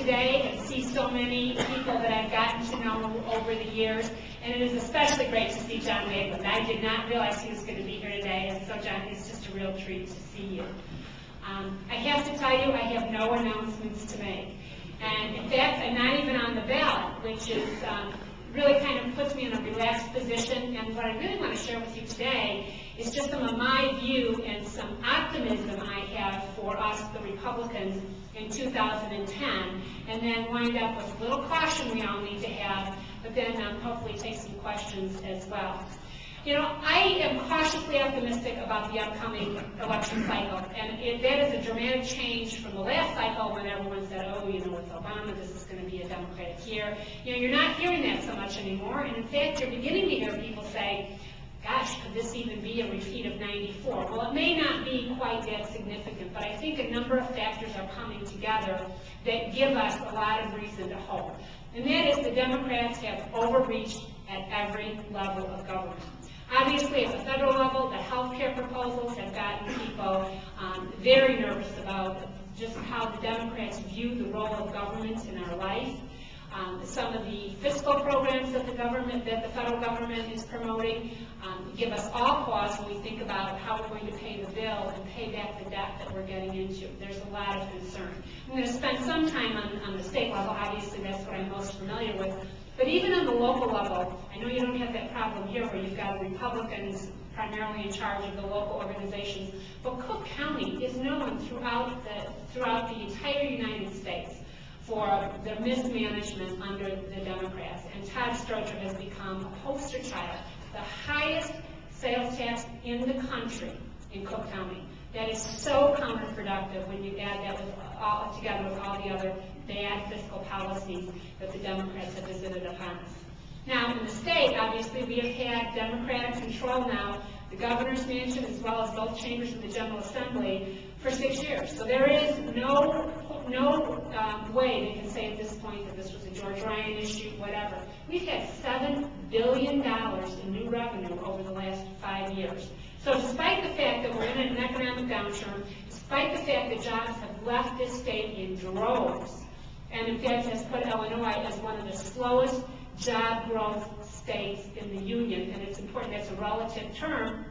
today and see so many people that I've gotten to know over the years, and it is especially great to see John Maitland. I did not realize he was going to be here today, and so John, it's just a real treat to see you. I have to tell you, I have no announcements to make. And in fact, I'm not even on the ballot, which is really kind of puts me in a relaxed position. And what I really want to share with you today is just some of my view and some optimism I have for us, the Republicans, in 2010, and then wind up with a little caution we all need to have, but then hopefully take some questions as well. You know, I am cautiously optimistic about the upcoming election cycle, and that is a dramatic change from the last cycle when everyone said, oh, you know, with Obama, this is going to be a Democratic year. You know, you're not hearing that so much anymore, and in fact, you're beginning to hear people say, gosh, could this even be a repeat of 94? Well, it may not be quite that significant, but I think a number of factors are coming together that give us a lot of reason to hope. And that is the Democrats have overreached at every level of government. Obviously, at the federal level, the health care proposals have gotten people very nervous about just how the Democrats view the role of government in our life. Some of the fiscal programs that the federal government is promoting give us all pause when we think about how we're going to pay the bill and pay back the debt that we're getting into. There's a lot of concern. I'm going to spend some time on the state level. Obviously, that's what I'm most familiar with. But even on the local level, I know you don't have that problem here where you've got Republicans primarily in charge of the local organizations, but Cook County is known throughout the entire United States for their mismanagement under the Democrats. And Todd Stroger has become a poster child, the highest sales tax in the country in Cook County. That is so counterproductive when you add that together with all the other bad fiscal policies that the Democrats have visited upon us. Now, in the state, obviously, we have had Democratic control now, the governor's mansion as well as both chambers of the General Assembly for 6 years. So there is no way they can say at this point that this was a George Ryan issue, whatever. We've had $7 billion in new revenue over the last 5 years. So despite the fact that we're in an economic downturn, despite the fact that jobs have left this state in droves, and in fact has put Illinois as one of the slowest job growth states in the union, and it's important that's a relative term,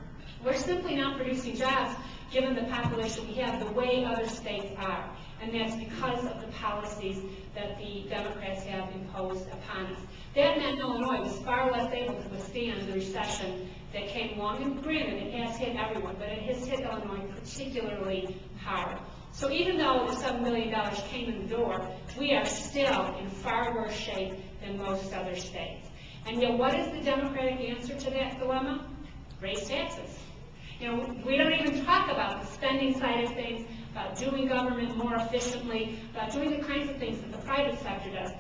we're simply not producing jobs given the population we have the way other states are. And that's because of the policies that the Democrats have imposed upon us. That meant Illinois was far less able to withstand the recession that came along, and granted, it has hit everyone, but it has hit Illinois particularly hard. So even though the $7 billion came in the door, we are still in far worse shape than most other states. And yet, what is the Democratic answer to that dilemma? Raise taxes. You know, we don't even talk about the spending side of things, about doing government more efficiently, about doing the kinds of things that the private sector does.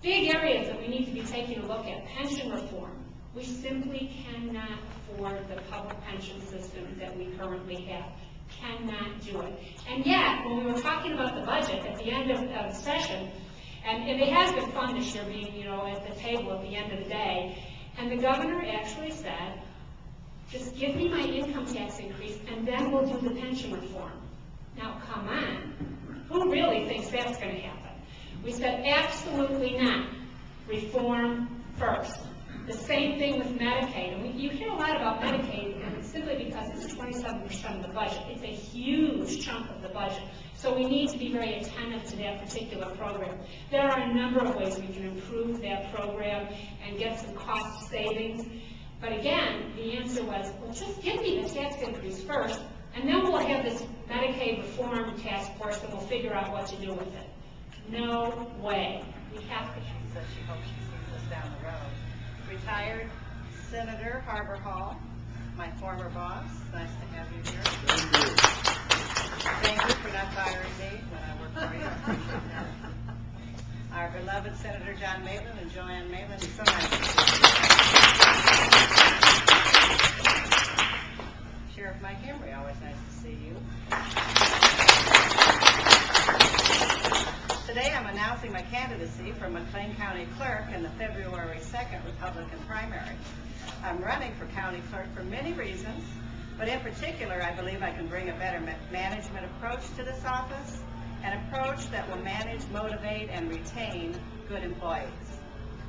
Big areas that we need to be taking a look at. Pension reform. We simply cannot afford the public pension system that we currently have. Cannot do it. And yet, when we were talking about the budget at the end of the session, and it has been fun this year being, you know, at the table at the end of the day, and the governor actually said, just give me my income tax increase and then we'll do the pension reform. Now, come on. Who really thinks that's going to happen? We said, absolutely not. Reform first. The same thing with Medicaid. And you hear a lot about Medicaid, and it's simply because it's 27% of the budget. It's a huge chunk of the budget. So we need to be very attentive to that particular program. There are a number of ways we can improve that program and get some cost savings. But again, the answer was, well, just give me the tax increase first, and then we'll have this Medicaid reform task force that will figure out what to do with it. No way. We have to. She says she hopes she sees us down the road. Retired Senator Harbor Hall, my former boss. Nice to have you here. Thank you. Thank you for not firing me when I worked for you. I appreciate that. Our beloved Senator John Maitland and Joanne Maitland. It's so nice to see you. Sheriff Mike Emery, always nice to see you. Today I'm announcing my candidacy for McLean County Clerk in the February 2nd Republican primary. I'm running for County Clerk for many reasons, but in particular I believe I can bring a better management approach to this office an approach that will manage, motivate, and retain good employees.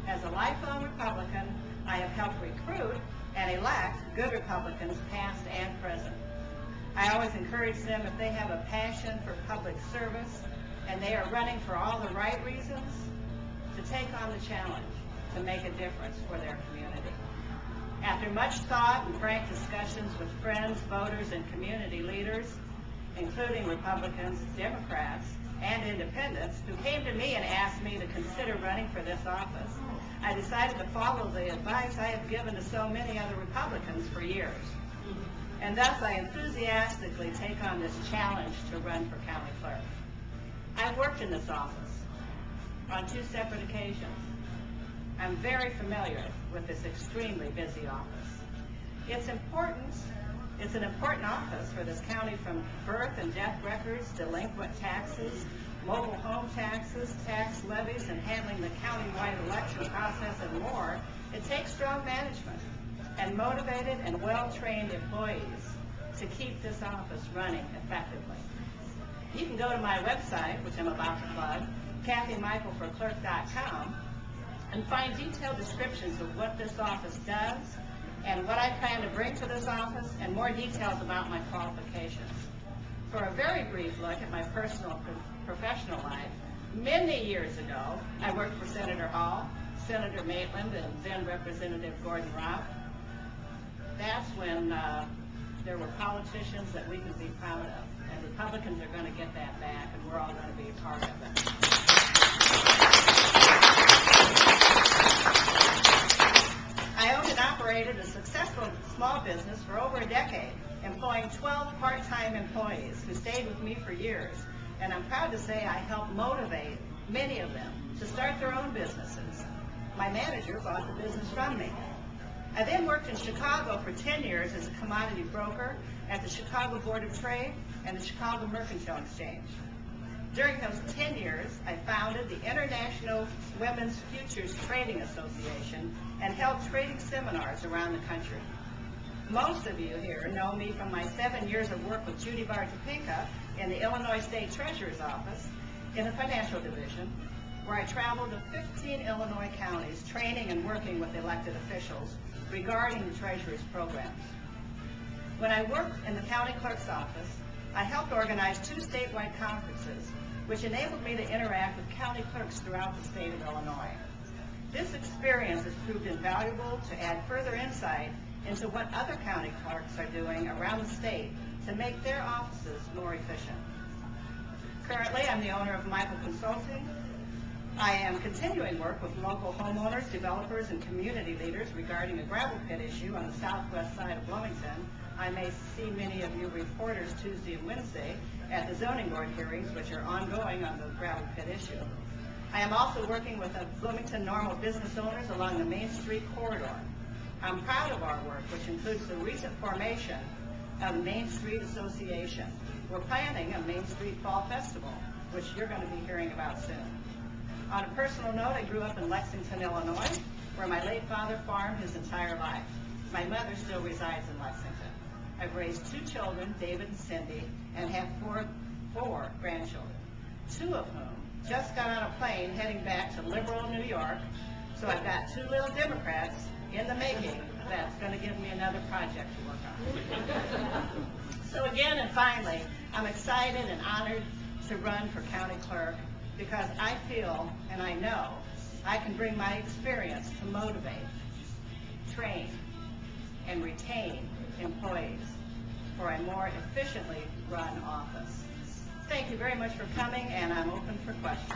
As a lifelong Republican, I have helped recruit and elect good Republicans, past and present. I always encourage them, if they have a passion for public service and they are running for all the right reasons, to take on the challenge to make a difference for their community. After much thought and frank discussions with friends, voters, and community leaders, including Republicans, Democrats, and independents, who came to me and asked me to consider running for this office, I decided to follow the advice I have given to so many other Republicans for years. And thus I enthusiastically take on this challenge to run for county clerk. I've worked in this office on 2 separate occasions. I'm very familiar with this extremely busy office. It's an important office for this county, from birth and death records, delinquent taxes, mobile home taxes, tax levies, and handling the county-wide election process and more. It takes strong management and motivated and well-trained employees to keep this office running effectively. You can go to my website, which I'm about to plug, KathyMichaelForClerk.com, and find detailed descriptions of what this office does and what I plan to bring to this office, and more details about my qualifications. For a very brief look at my personal and professional life, many years ago, I worked for Senator Hall, Senator Maitland, and then Representative Gordon Rock. That's when there were politicians that we could be proud of, and Republicans are going to get that back, and we're all going to be a part of it. I owned and operated a successful small business for over a decade, employing 12 part-time employees who stayed with me for years, and I'm proud to say I helped motivate many of them to start their own businesses. My manager bought the business from me. I then worked in Chicago for 10 years as a commodity broker at the Chicago Board of Trade and the Chicago Mercantile Exchange. During those 10 years, I founded the International Women's Futures Trading Association and held trading seminars around the country. Most of you here know me from my 7 years of work with Judy Bar-Topeka in the Illinois State Treasurer's Office in the Financial Division, where I traveled to 15 Illinois counties training and working with elected officials regarding the Treasurer's programs. When I worked in the county clerk's office, I helped organize 2 statewide conferences, which enabled me to interact with county clerks throughout the state of Illinois. This experience has proved invaluable to add further insight into what other county clerks are doing around the state to make their offices more efficient. Currently, I'm the owner of Michael Consulting. I am continuing work with local homeowners, developers, and community leaders regarding a gravel pit issue on the southwest side of Bloomington. I may see many of you reporters Tuesday and Wednesday at the zoning board hearings, which are ongoing on the gravel pit issue. I am also working with the Bloomington normal business owners along the Main Street corridor. I'm proud of our work, which includes the recent formation of the Main Street Association. We're planning a Main Street Fall Festival, which you're going to be hearing about soon. On a personal note, I grew up in Lexington, Illinois, where my late father farmed his entire life. My mother still resides in Lexington. I've raised 2 children, David and Cindy, and have four grandchildren, 2 of whom just got on a plane heading back to liberal New York. So I've got 2 little Democrats in the making that's going to give me another project to work on. So again and finally, I'm excited and honored to run for county clerk because I feel and I know I can bring my experience to motivate, train, and retain employees for a more efficiently run office. Thank you very much for coming, and I'm open for questions.